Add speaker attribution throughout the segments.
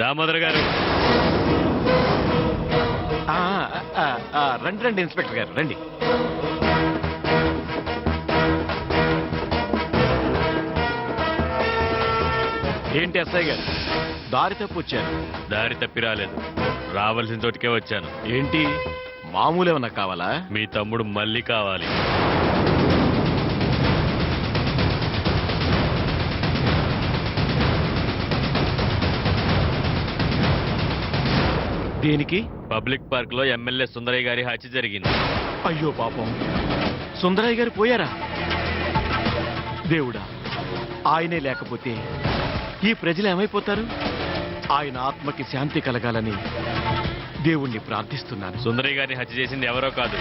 Speaker 1: దామోదర్ గారు
Speaker 2: రండి రండి ఇన్స్పెక్టర్ గారు రండి. ఏంటి ఎస్ఐ గారు దారి తప్పు వచ్చారు?
Speaker 1: దారి తప్పి రాలేదు, రావాల్సిన చోటికే వచ్చాను.
Speaker 2: ఏంటి మామూలు ఏమన్నా కావాలా?
Speaker 1: మీ తమ్ముడు మళ్ళీ కావాలి.
Speaker 2: దేనికి?
Speaker 1: పబ్లిక్ పార్క్ లో ఎమ్మెల్యే సుందరయ్య గారి హత్య జరిగింది.
Speaker 2: అయ్యో పాపం, సుందరయ్య గారు పోయారా? దేవుడా, ఆయనే లేకపోతే ఈ ప్రజలు ఏమైపోతారు? ఆయన ఆత్మకి శాంతి కలగాలని దేవుణ్ణి ప్రార్థిస్తున్నాను.
Speaker 1: సుందరయ్య గారిని హత్య చేసింది ఎవరో కాదు,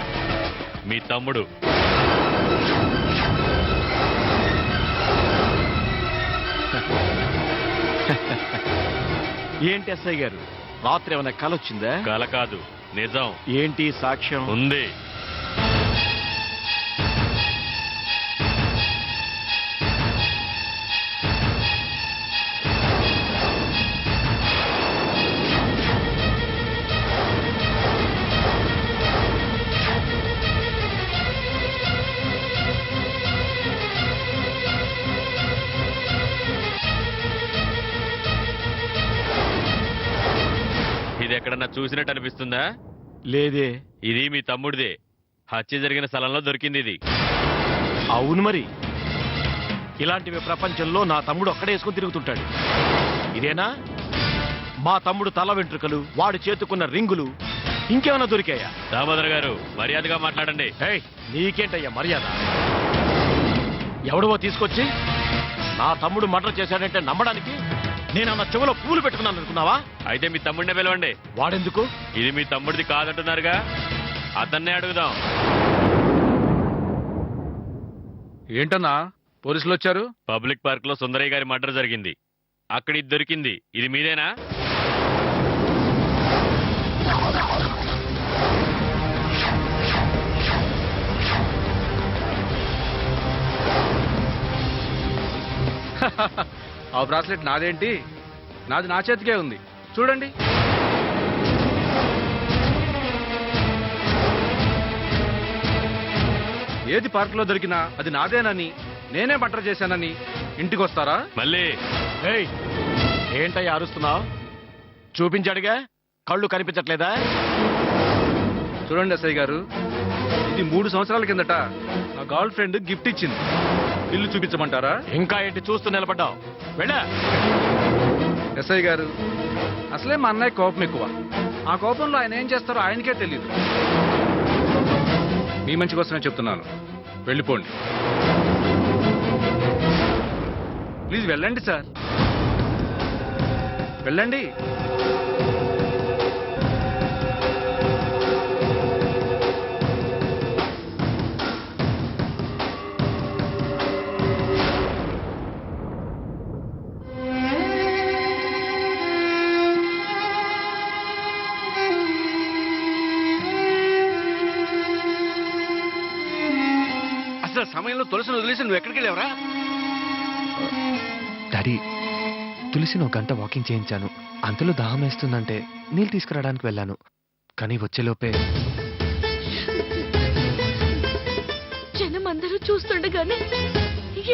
Speaker 1: మీ తమ్ముడు.
Speaker 2: ఏంటి ఎస్ఐ గారు, రాత్రి ఏమైనా కల వచ్చిందా?
Speaker 1: కల కాదు, నిజం.
Speaker 2: ఏంటి సాక్ష్యం?
Speaker 1: ఉంది. ఇది ఎక్కడన్నా చూసినట్టు అనిపిస్తుందా?
Speaker 2: లేదే.
Speaker 1: ఇది మీ తమ్ముడిదే, హత్య జరిగిన స్థలంలో దొరికింది ఇది.
Speaker 2: అవును మరి, ఇలాంటివి ప్రపంచంలో నా తమ్ముడు ఒక్కడేసుకుని తిరుగుతుంటాడు. ఇదేనా? మా తమ్ముడు తల వెంట్రుకలు, వాడు చేతుకున్న రింగులు ఇంకేమైనా దొరికాయా?
Speaker 1: దామోదర్ గారు మర్యాదగా మాట్లాడండి.
Speaker 2: ఏయ్, నీకేంటయ్యా మర్యాద? ఎవడవో తీసుకొచ్చి నా తమ్ముడు మర్డర్ చేశాడంటే నమ్మడానికి నేనన్న చెవులో పూలు పెట్టుకున్నాను అనుకున్నావా?
Speaker 1: అయితే మీ తమ్ముడినే పిలవండి.
Speaker 2: వాడెందుకు?
Speaker 1: ఇది మీ తమ్ముడిది కాదంటున్నారుగా, అతన్నే అడుగుదాం.
Speaker 3: ఏంటన్నా పోలీసులు వచ్చారు?
Speaker 1: పబ్లిక్ పార్క్ లో సుందరయ్య గారి మర్డర్ జరిగింది, అక్కడ ఇది దొరికింది. ఇది మీదేనా?
Speaker 3: ఆ బ్రాస్లెట్ నాదేంటి? నాది నా చేతికే ఉంది, చూడండి. ఏది పార్క్ లో దొరికినా అది నాదేనని, నేనే మర్డర్ చేశానని ఇంటికి వస్తారా?
Speaker 1: మళ్ళీ
Speaker 2: ఏయ్, ఏంటయ్యా అరుస్తున్నావు? చూపించాడుగా, కళ్ళు కనిపించట్లేదా?
Speaker 3: చూడండి ఎస్ఐ గారు, ఇది 3 సంవత్సరాల కిందట నా గర్ల్ ఫ్రెండ్ గిఫ్ట్ ఇచ్చింది. ఇల్లు చూపించమంటారా?
Speaker 2: ఇంకా ఏంటి చూస్తూ నిలబడ్డావు? వెళ్ళా.
Speaker 3: ఎస్ఐ గారు, అసలే మా అన్నయ్య కోపం ఎక్కువ. ఆ కోపంలో ఆయన ఏం చేస్తారో ఆయనకే తెలియదు. మీ మంచి కోసమే చెప్తున్నాను, వెళ్ళిపోండి. ప్లీజ్ వెళ్ళండి సార్, వెళ్ళండి.
Speaker 2: అసలు సమయంలో తులసిని వదిలేసి నువ్వు ఎక్కడికి వెళ్ళావరా?
Speaker 4: డాడీ, తులసిని ఒక గంట వాకింగ్ చేయించాను. అంతలో దాహం వేస్తుందంటే నీళ్ళు తీసుకురావడానికి వెళ్ళాను. కానీ వచ్చేలోపే
Speaker 5: జనం అందరూ చూస్తుండగానే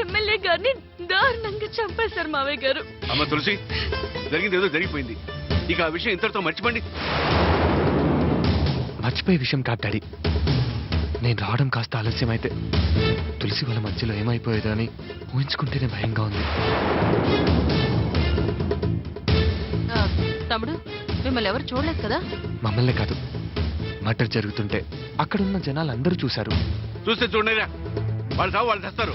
Speaker 5: ఎమ్మెల్యే గారిని దారుణంగా చంపేశారు మావయ్య గారు.
Speaker 6: అమ్మ తులసి, జరిగింది ఏదో జరిగిపోయింది, ఇక ఆ విషయం ఇంతటితో మర్చిపోండి.
Speaker 4: మర్చిపోయే విషయం కాదు డాడీ. నేను రావడం కాస్త ఆలస్యమైతే తులసి వాళ్ళ మధ్యలో ఏమైపోయేదో అని ఊహించుకుంటేనే భయంగా ఉంది.
Speaker 5: తమ్ముడు, మిమ్మల్ని ఎవరు చూడలేదు కదా?
Speaker 4: మమ్మల్నే కాదు, మర్డర్ జరుగుతుంటే అక్కడున్న జనాలు అందరూ చూశారు.
Speaker 6: చూస్తే చూడలేరా, వాళ్ళు సాగు వాళ్ళు తెస్తారు.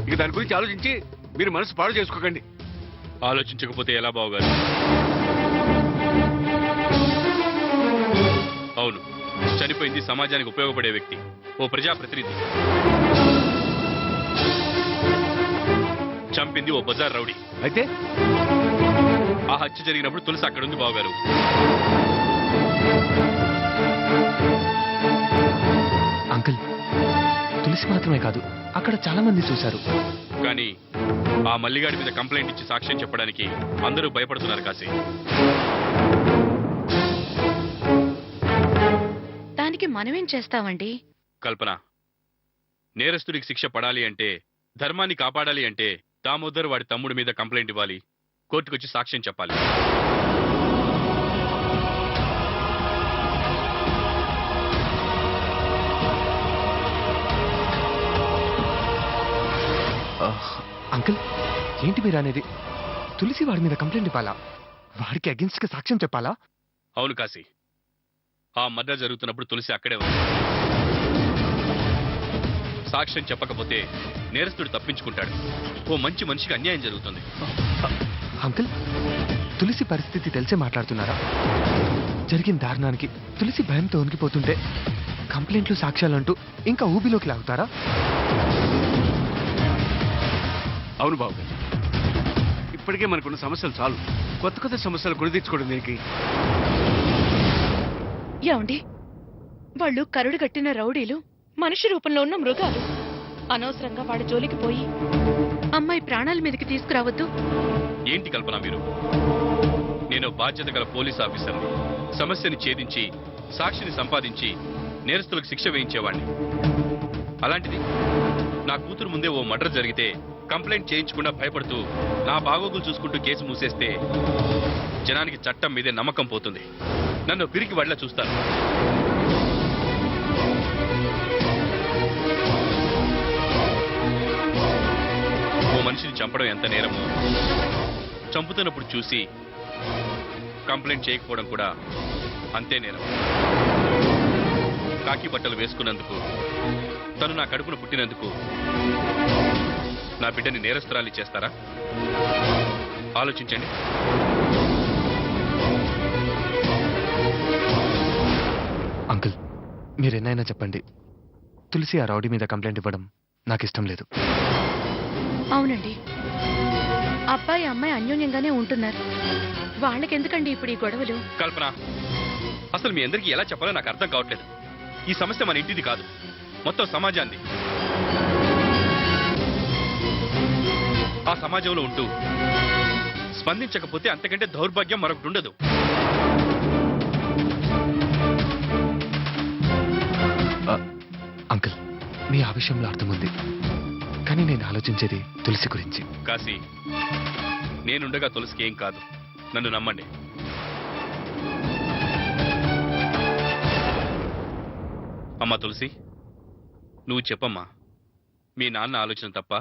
Speaker 6: ఇక దాని గురించి ఆలోచించి మీరు మనసు పాడు చేసుకోకండి.
Speaker 1: ఆలోచించకపోతే ఎలా బావగారు? అవును, చనిపోయింది సమాజానికి ఉపయోగపడే వ్యక్తి, ఓ ప్రజాప్రతినిధి. చంపింది ఓ బజార్ రౌడీ.
Speaker 6: అయితే
Speaker 1: ఆ హత్య జరిగినప్పుడు తులసి అక్కడుంది బావగారు.
Speaker 4: అంకుల్, తులసి మాత్రమే కాదు, అక్కడ చాలా మంది చూశారు.
Speaker 1: కానీ ఆ మల్లిగాడి మీద కంప్లైంట్ ఇచ్చి సాక్ష్యం చెప్పడానికి అందరూ భయపడుతున్నారు కాశీ.
Speaker 5: దానికి మనమేం చేస్తామండి?
Speaker 1: కల్పన, నేరస్తుడికి శిక్ష పడాలి అంటే, ధర్మాన్ని కాపాడాలి అంటే దామోదర్ వాడి తమ్ముడి మీద కంప్లైంట్ ఇవ్వాలి, కోర్టుకొచ్చి సాక్ష్యం చెప్పాలి.
Speaker 4: అంకుల్, ఏంటి మీరు అనేది? తులసి వాడి మీద కంప్లైంట్ ఇవ్వాలా? వాడికి అగెన్స్ట్ గా సాక్ష్యం చెప్పాలా?
Speaker 1: అవును కాశీ, ఆ మర్డర్ జరుగుతున్నప్పుడు తులసి అక్కడే ఉంది. సాక్ష్యం చెప్పకపోతే నేరస్తుడు తప్పించుకుంటాడు. ఓ మంచి మనిషికి అన్యాయం జరుగుతుంది.
Speaker 4: అంకుల్, తులసి పరిస్థితి తెలిసే మాట్లాడుతున్నారా? జరిగిన దారుణానికి తులసి భయంతో వణికిపోతుంటే కంప్లైంట్లు సాక్ష్యాలంటూ ఇంకా ఊబిలోకి లాగుతారా?
Speaker 6: అవును బాబు గారు, ఇప్పటికే మనకున్న సమస్యలు చాలు, కొత్త కొత్త సమస్యలు కొని తెచ్చుకోవడం దీనికి.
Speaker 5: ఏమండి, వాళ్ళు కరుడు కట్టిన రౌడీలు మనిషి రూపంలో ఉన్న మృగాలు. అనవసరంగా వాడి జోలికి పోయి అమ్మాయి ప్రాణాల మీదకి తీసుకురావద్దు.
Speaker 1: ఏంటి కల్పన మీరు? నేను బాధ్యత గల పోలీస్ ఆఫీసర్ని. సమస్యని ఛేదించి సాక్షిని సంపాదించి నేరస్తులకు శిక్ష వేయించేవాణ్ణి. అలాంటిది నా కూతురు ముందే ఓ మర్డర్ జరిగితే కంప్లైంట్ చేయించకుండా భయపడుతూ నా బాగోగులు చూసుకుంటూ కేసు మూసేస్తే జనానికి చట్టం మీదే నమ్మకం పోతుంది. నన్ను పిరికి వాడిలా చూస్తాను. ఓ మనిషిని చంపడం ఎంత నేరమో చంపుతున్నప్పుడు చూసి కంప్లైంట్ చేయకపోవడం కూడా అంతే నేరం. కాకి బట్టలు వేసుకున్నందుకు, తను నా కడుపున పుట్టినందుకు నా బిడ్డని నేరస్తురాలి చేస్తారా? ఆలోచించండి.
Speaker 4: అంకుల్, మీరెన్నైనా చెప్పండి, తులసి ఆ రౌడీ మీద కంప్లైంట్ ఇవ్వడం నాకు ఇష్టం లేదు.
Speaker 5: అవునండి, అబ్బాయి అమ్మాయి అన్యోన్యంగానే ఉంటున్నారు. వాళ్ళకెందుకండి ఇప్పుడు ఈ గొడవలు?
Speaker 1: కల్పన, అసలు మీ అందరికీ ఎలా చెప్పాలో నాకు అర్థం కావట్లేదు. ఈ సమస్య మన ఇంటిది కాదు, మొత్తం సమాజాన్ని. ఆ సమాజంలో ఉంటూ స్పందించకపోతే అంతకంటే దౌర్భాగ్యం మరొకటి ఉండదు.
Speaker 4: అంకుల్, మీ ఆ విషయంలో అర్థముంది, కానీ నేను ఆలోచించేది తులసి గురించి.
Speaker 1: కాశీ, నేనుండగా తులసికి ఏం కాదు, నన్ను నమ్మండి. అమ్మా తులసి, నువ్వు చెప్పమ్మా, మీ నాన్న ఆలోచన తప్ప?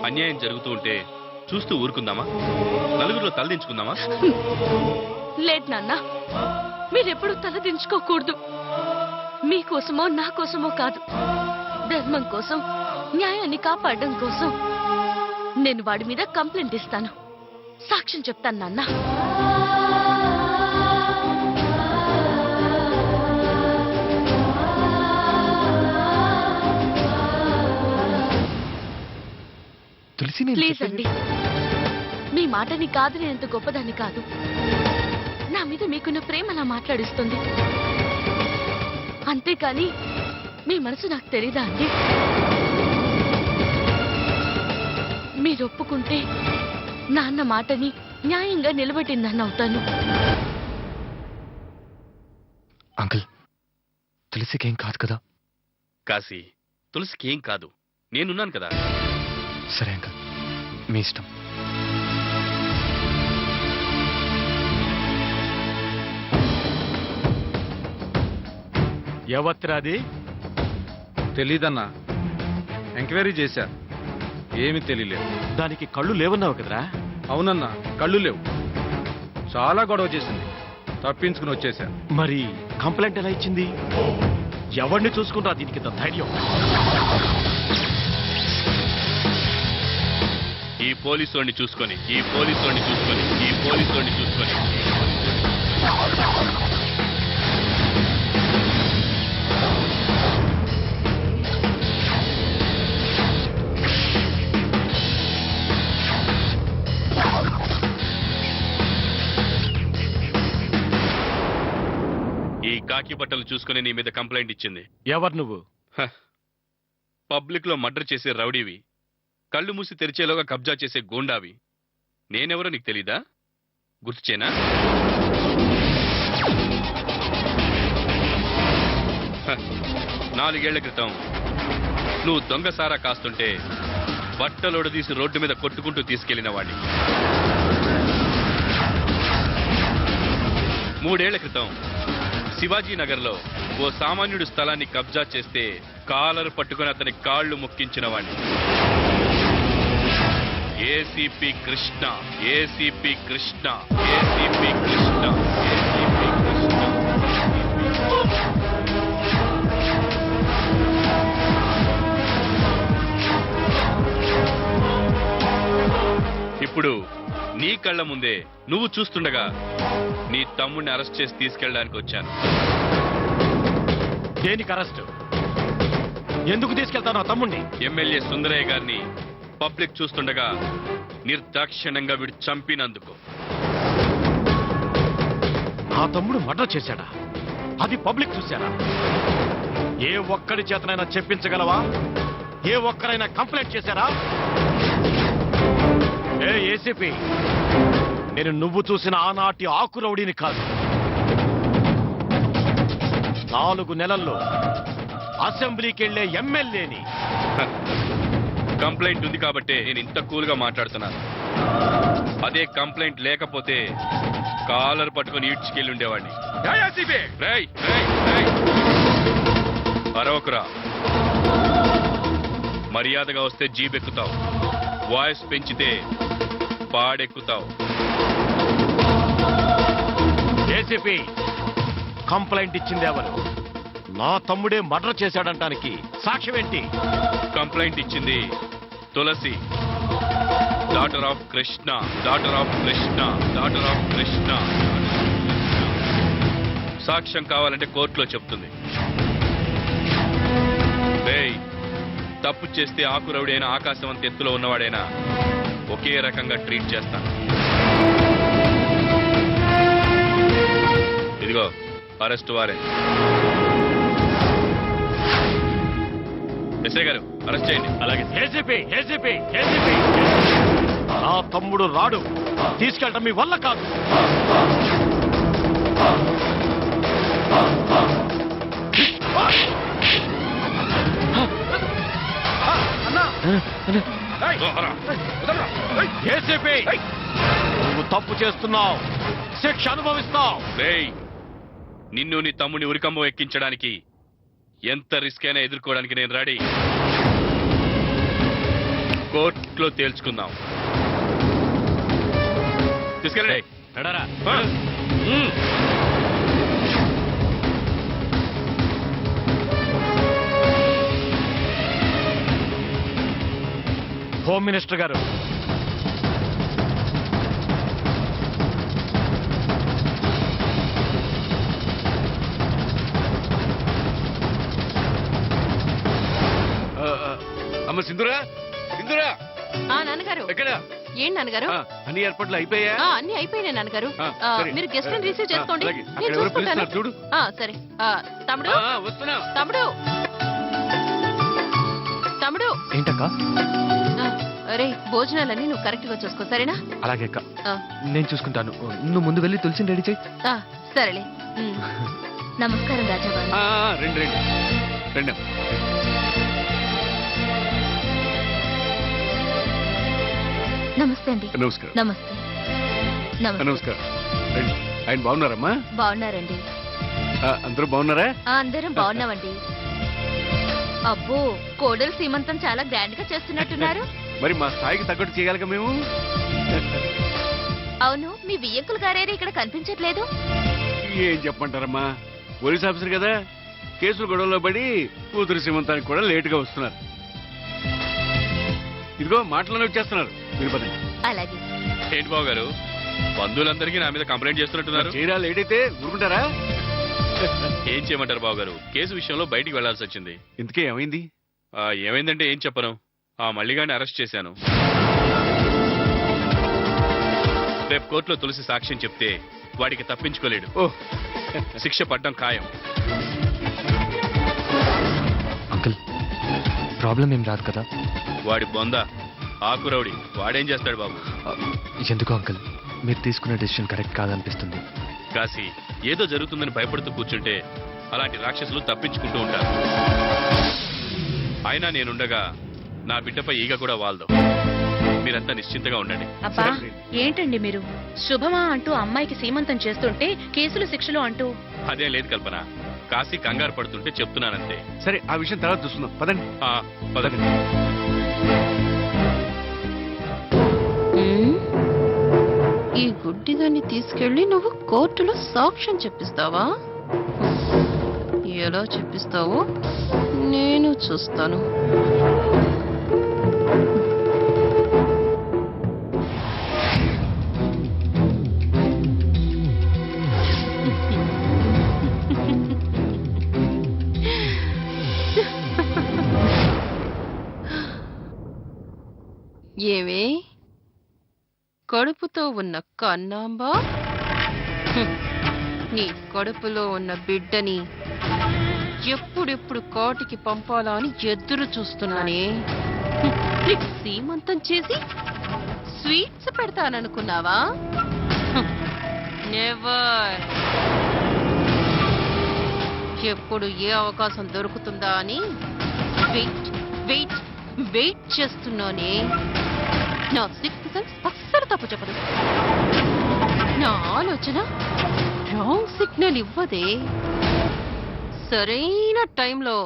Speaker 1: అన్యాయం జరుగుతూ ఉంటే చూస్తూ ఊరుకుందామా? నలుగురిలో తలదించుకుందామా?
Speaker 5: లేదు నాన్న, మీరెప్పుడు తలదించుకోకూడదు. మీకోసమో నా కోసమో కాదు, ధర్మం కోసం, న్యాయాన్ని కాపాడడం కోసం నేను వాడి మీద కంప్లైంట్ ఇస్తాను, సాక్ష్యం చెప్తాను నాన్న.
Speaker 4: తులసి, నేను
Speaker 5: ప్లీజ్
Speaker 4: చెప్పేది-
Speaker 5: అండి, మీ మాటని కాదనేంత గొప్పదాన్ని కాదు. నా మీద మీకున్న ప్రేమ అలా మాట్లాడిస్తుంది. అంతేకాని మీ మనసు నాకు తెలీదా అండి? మీరు ఒప్పుకుంటే నాన్న మాటని న్యాయంగా నిలబెట్టిందని అవుతాను.
Speaker 4: అంకుల్, తులసికేం కాదు కదా?
Speaker 1: కాశీ, తులసికి ఏం కాదు, నేనున్నాను కదా.
Speaker 4: సరే అంకుల్, మీ ఇష్టం.
Speaker 2: ఎవత్రాది?
Speaker 3: తెలీదన్నా, ఎంక్వైరీ చేశా, ఏమీ తెలియలేదు.
Speaker 2: దానికి కళ్ళు లేవన్నావు కదరా?
Speaker 3: అవునన్నా, కళ్ళు లేవు. చాలా గొడవ చేసింది, తప్పించుకుని వచ్చేసా.
Speaker 2: మరి కంప్లైంట్ ఎలా ఇచ్చింది? ఎవరిని చూసుకుంటా దీనికి ఇంత ధైర్యం?
Speaker 1: ఈ పోలీసుని చూసుకొని, ఈ పోలీసుని చూసుకొని, ఈ పోలీసుని చూసుకొని. ఈ కాకి బట్టలు చూసుకొని నీ మీద కంప్లైంట్ ఇచ్చింది.
Speaker 2: ఎవరు నువ్వు?
Speaker 1: హ, పబ్లిక్ లో మర్డర్ చేసే రౌడీవి, కళ్ళు మూసి తెరిచేలోగా కబ్జా చేసే గూండావి. నేనెవరో నీకు తెలీదా? గుర్తుచేనా? హ, 4 ఏళ్ల క్రితం నువ్వు దొంగసారా కాస్తుంటే బట్టలోడదీసి రోడ్డు మీద కొట్టుకుంటూ తీసుకెళ్లిన వాడిని. 3 ఏళ్ల క్రితం శివాజీనగర్లో ఓ సామాన్యుడి స్థలాన్ని కబ్జా చేస్తే కాలర్ పట్టుకుని అతని కాళ్లు మొక్కించిన వాడిని. ACP Krishna, ACP Krishna, ACP Krishna, ACP Krishna. ఇప్పుడు నీ కళ్ళ ముందే నువ్వు చూస్తుండగా నీ తమ్ముడిని అరెస్ట్ చేసి తీసుకెళ్ళడానికి వచ్చాను.
Speaker 2: దేనికి అరెస్ట్? ఎందుకు తీసుకెళ్తాను ఆ తమ్ముణ్ణి?
Speaker 1: ఎమ్మెల్యే సుందరయ్య గారిని పబ్లిక్ చూస్తుండగా నిర్దాక్షిణ్యంగా వీడు చంపినందుకు.
Speaker 2: నా తమ్ముడు మర్డర్ చేశాడా? అది పబ్లిక్ చూశారా? ఏ ఒక్కడి చేతనైనా చెప్పించగలవా? ఏ ఒక్కరైనా కంప్లైంట్ చేశారా? ఏ ఏసీపీ, నేను నువ్వు చూసిన ఆనాటి ఆకురౌడీని కాదు. 4 నెలల్లో అసెంబ్లీకి వెళ్లే ఎమ్మెల్యేని.
Speaker 1: కంప్లైంట్ ఉంది కాబట్టే నేను ఇంత కూల్ గా మాట్లాడుతున్నాను. అదే కంప్లైంట్ లేకపోతే కాలర్ పట్టుకొని ఈడ్చుకెళ్ళి ఉండేవాడిని. రేయ్, రేయ్, రేయ్. అరవకురా. మర్యాదగా వస్తే జీప్ ఎక్కుతావు, వాయిస్ పెంచితే పాడెక్కుతావు.
Speaker 2: ఏసీపీ, కంప్లైంట్ ఇచ్చింది ఎవరు? నా తమ్ముడే మర్డర్ చేశాడంటానికి సాక్ష్యం ఏంటి?
Speaker 1: కంప్లైంట్ ఇచ్చింది Tulasi, daughter of Krishna, daughter of Krishna, daughter of Krishna. సాక్ష్యం కావాలంటే కోర్టులో చెప్తుంది. రేయ్, తప్పు చేస్తే ఆకురవుడైనా ఆకాశం అంత ఎత్తులో ఉన్నవాడైనా ఒకే రకంగా ట్రీట్ చేస్తాను. ఇదిగో అరెస్ట్ వారెంట్. ఎస్ఐ గారు, అరెస్ట్ చేయండి.
Speaker 2: అలాగే. ఏసీపీ, ఏసీపీ, ఏసీపీ, నా తమ్ముడు రాడు. తీసుకెళ్ళటం మీ వల్ల కాదు. ఏసీపీ, నువ్వు తప్పు చేస్తున్నావు. శిక్ష అనుభవిస్తావు.
Speaker 1: రేయ్, నిన్ను నీ తమ్ముని ఉరికంబం ఎక్కించడానికి ఎంత రిస్క్ అయినా ఎదుర్కోవడానికి నేను రెడీ. కోర్టులో తేల్చుకుందాం. తీసుకెళ్ళండి.
Speaker 2: నడరా. హోమ్ మినిస్టర్ గారు,
Speaker 6: అమ్మ సింధురా, సింధురా,
Speaker 5: నాన్నగారు.
Speaker 6: ఎక్కడ?
Speaker 5: ఏం నాన్నగారు?
Speaker 6: అన్ని ఏర్పాట్లు అయిపోయా?
Speaker 5: అన్ని అయిపోయినాయి నాన్నగారు.
Speaker 6: సరే.
Speaker 5: మీరు గెస్ట్ రిసీవ్ చేసుకోండి.
Speaker 6: అలాగే. అక్కడ
Speaker 5: నేను
Speaker 6: ఎవరో
Speaker 5: చూసుకుంటాను.
Speaker 6: పిలుస్తున్నారు, చూడు.
Speaker 5: సరే. తమ్ముడు,
Speaker 6: వస్తున్నా.
Speaker 5: తమ్ముడు, తమ్ముడు.
Speaker 4: ఏంటక్క?
Speaker 5: అరే, భోజనాలన్నీ నువ్వు కరెక్ట్ గా చూసుకో, సరేనా?
Speaker 4: అలాగే అక్క, నేను చూసుకుంటాను. నువ్వు ముందు వెళ్ళి తులసిని రెడీ చేయి.
Speaker 5: సరేలే. నమస్కారం రాజాబాబు.
Speaker 6: రండి రండి రండి.
Speaker 5: నమస్తే అండి.
Speaker 6: నమస్కారం.
Speaker 5: నమస్తే.
Speaker 6: నమస్కారం. రండి. ఆయన బాగున్నారమ్మా?
Speaker 5: బాగున్నారండి.
Speaker 6: అందరూ బాగున్నారా?
Speaker 5: అందరం బాగున్నామండి. అబ్బో, కోడలు సీమంతం చాలా గ్రాండ్ గా చేస్తున్నట్టున్నారు.
Speaker 6: మరి మా స్థాయికి తగ్గట్టు చేయాలిగా మేము.
Speaker 5: అవును, మీ వియ్యంకులు గారేరే ఇక్కడ కనిపించట్లేదు.
Speaker 6: ఏం చెప్పమంటారమ్మా, పోలీస్ ఆఫీసర్ కదా, కేసులు గొడవలో పడి కూతురు సీమంతానికి కూడా లేటుగా వస్తున్నారు. ఇదిగో మాటలోనే వచ్చేస్తున్నారు. మీరు పదండి.
Speaker 5: అలాగే.
Speaker 1: ఏంటి బాబు గారు, బంధువులందరికీ నా మీద కంప్లైంట్ చేస్తున్నట్టున్నారు.
Speaker 6: చేయరా, లేట్ అయితే ఊరుకుంటారా?
Speaker 1: ఏం చేయమంటారు బాబు గారు, కేసు విషయంలో బయటికి వెళ్లాల్సి వచ్చింది.
Speaker 6: ఇంతకే ఏమైంది?
Speaker 1: ఏమైందంటే ఏం చెప్పను, ఆ మల్లిగాడిని అరెస్ట్ చేశాను. రేపు కోర్టులో తులసి సాక్ష్యం చెప్తే వాడికి తప్పించుకోలేడు.
Speaker 6: ఓహ్,
Speaker 1: శిక్ష పడ్డం ఖాయం.
Speaker 4: అంకుల్, ప్రాబ్లం ఏం రాదు కదా?
Speaker 1: వాడి బొంద ఆకురౌడి వాడేం చేస్తాడు బాబు?
Speaker 4: ఎందుకు అంకుల్, మీరు తీసుకున్న డెసిషన్ కరెక్ట్ కాదనిపిస్తుంది.
Speaker 1: కాశీ, ఏదో జరుగుతుందని భయపడుతూ కూర్చుంటే అలాంటి రాక్షసులు తప్పించుకుంటూ ఉంటారు. అయినా నేనుండగా నా బిడ్డపై ఈగ కూడా వాల్దు. మీరంతా నిశ్చింతగా ఉండండి.
Speaker 5: అబ్బా ఏంటండి మీరు శుభమా అంటూ అమ్మాయికి సీమంతం చేస్తుంటే కేసులు శిక్షలు అంటూ.
Speaker 1: అదేం లేదు కల్పన, కాశీ కంగారు పడుతుంటే చెప్తున్నానంతే.
Speaker 6: సరే, ఆ విషయం తర్వాత చూస్తున్నాం. పదండి.
Speaker 1: పదండి.
Speaker 7: ఈ గుడ్డిదాన్ని తీసుకెళ్లి నువ్వు కోర్టులో సాక్ష్యం చెప్పిస్తావా? ఎలా చెప్పిస్తావో నేను చూస్తాను. ఏమే కడుపుతో ఉన్న కన్నాంబా, నీ కడుపులో ఉన్న బిడ్డని ఎప్పుడెప్పుడు కోటికి పంపాలా అని ఎదురు చూస్తున్నానే. నీకు సీమంతం చేసి స్వీట్స్ పెడతాననుకున్నావా? నెవర్. ఎప్పుడు ఏ అవకాశం దొరుకుతుందా అని వెయిట్ వెయిట్ వెయిట్ చేస్తున్నానే. నా సిక్స్త్ సెన్స్ అస్సలు తప్పు చెప్పదు. నా ఆలోచన రాంగ్ సిగ్నల్ ఇవ్వదే. సరైన టైంలో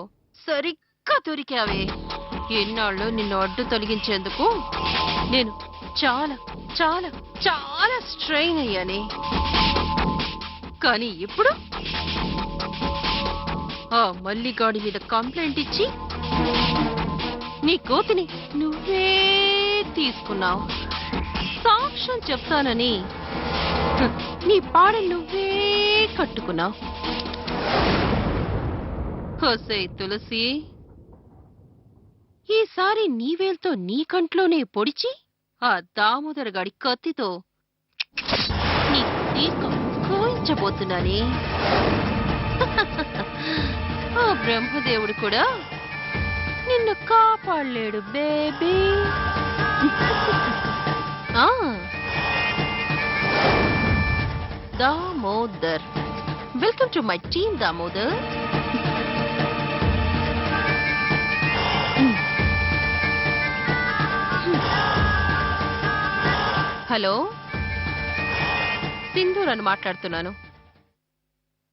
Speaker 7: సరిగ్గా దొరికావే. ఎన్నాళ్ళు నిన్ను అడ్డు తొలగించేందుకు నేను చాలా చాలా చాలా స్ట్రెయిన్ అయ్యానే. కానీ ఇప్పుడు ఆ మల్లిగాడి మీద కంప్లైంట్ ఇచ్చి నీ కోతిని నువ్వే తీసుకున్నావు. సాక్ష్యం చెప్తానని నీ పాడ నువ్వే కట్టుకున్నావు. హోసే తులసి, ఈసారి నీవేల్తో నీ కంట్లోనే పొడిచి ఆ దామోదర గాడి కత్తితో నీ తీర్కం కోయించబోతున్నానే. ఆ బ్రహ్మదేవుడు కూడా నిన్ను కాపాడలేడు baby. Damodar, welcome to my team Damodar. Hello, Sindhoor అని మాట్లాడుతున్నాను.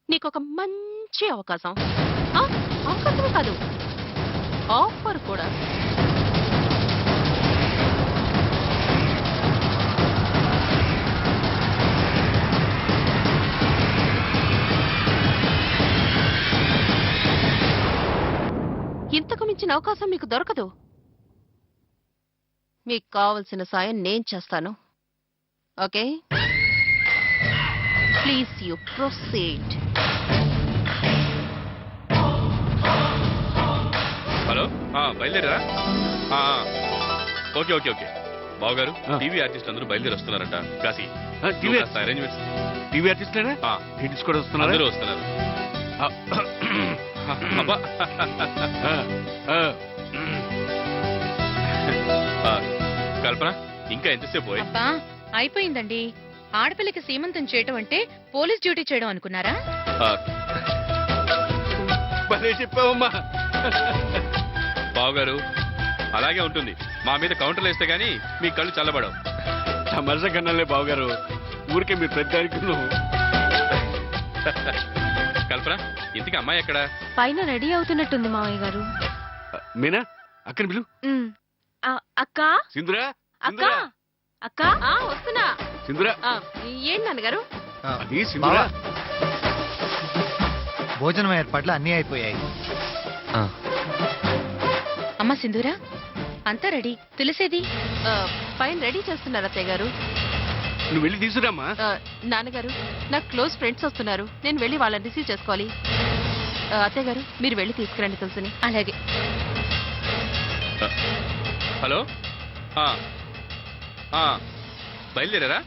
Speaker 7: నీకొక మంచి అవకాశం. అవకాశమే కాదు, ఆఫర్ కూడా. ఇంతకు మించిన అవకాశం మీకు దొరకదు. మీకు కావలసిన సాయం నేను చేస్తాను. Okay, please you proceed.
Speaker 1: Hello, బయలుదేరా? Okay okay okay. బావగారు, టీవీ ఆర్టిస్ట్ అందరూ బయలుదేరి వస్తున్నారంట. కాశీ, అరేంజ్మెంట్స్.
Speaker 6: టీవీ ఆర్టిస్టేనా? హిట్స్ కూడా వస్తున్నారు.
Speaker 1: అందరూ వస్తున్నారు. అబ్బా. కల్పన, ఇంకా ఎంతసేపు పోయి?
Speaker 5: అబ్బా అయిపోయిందండి. ఆడపిల్లకి సీమంతం చేయటం అంటే పోలీస్ డ్యూటీ చేయడం అనుకున్నారా?
Speaker 6: భలే చెప్పావమ్మా.
Speaker 1: బావగారు, అలాగే ఉంటుంది. మా మీద కౌంటర్లు వేస్తే గానీ మీ కళ్ళు చల్లబడవు.
Speaker 6: తమరస కన్నాలే బావగారు, ఊరికే మీరు ప్రతిదానికి.
Speaker 1: కల్పన, ఇంతకీ అమ్మాయి ఎక్కడ?
Speaker 7: పైన రెడీ అవుతున్నట్టుంది మావయ్య గారు.
Speaker 6: మీనా, అక్కని పిలు.
Speaker 7: అక్క,
Speaker 6: సింధురా,
Speaker 7: అక్క, అక్క, వస్తున్నా.
Speaker 6: సింధురా.
Speaker 7: ఏంటి నాన్నగారు?
Speaker 6: అది సింధురా.
Speaker 8: భోజనం ఏర్పాట్లు అన్నీ అయిపోయాయి.
Speaker 5: అమ్మ సింధూరా, అంతా రెడీ. తులసేది?
Speaker 7: పైన రెడీ చేస్తున్నారు అత్తయ్య గారు.
Speaker 6: నువ్వు వెళ్ళి తీసుకురామ్మా.
Speaker 7: నాన్నగారు, నాకు క్లోజ్ ఫ్రెండ్స్ వస్తున్నారు. నేను వెళ్ళి వాళ్ళని రిసీవ్ చేసుకోవాలి. అత్తయ్య గారు, మీరు వెళ్ళి తీసుకురండి తులసిని.
Speaker 5: అలాగే.
Speaker 1: హలో, బయలుదేరారా?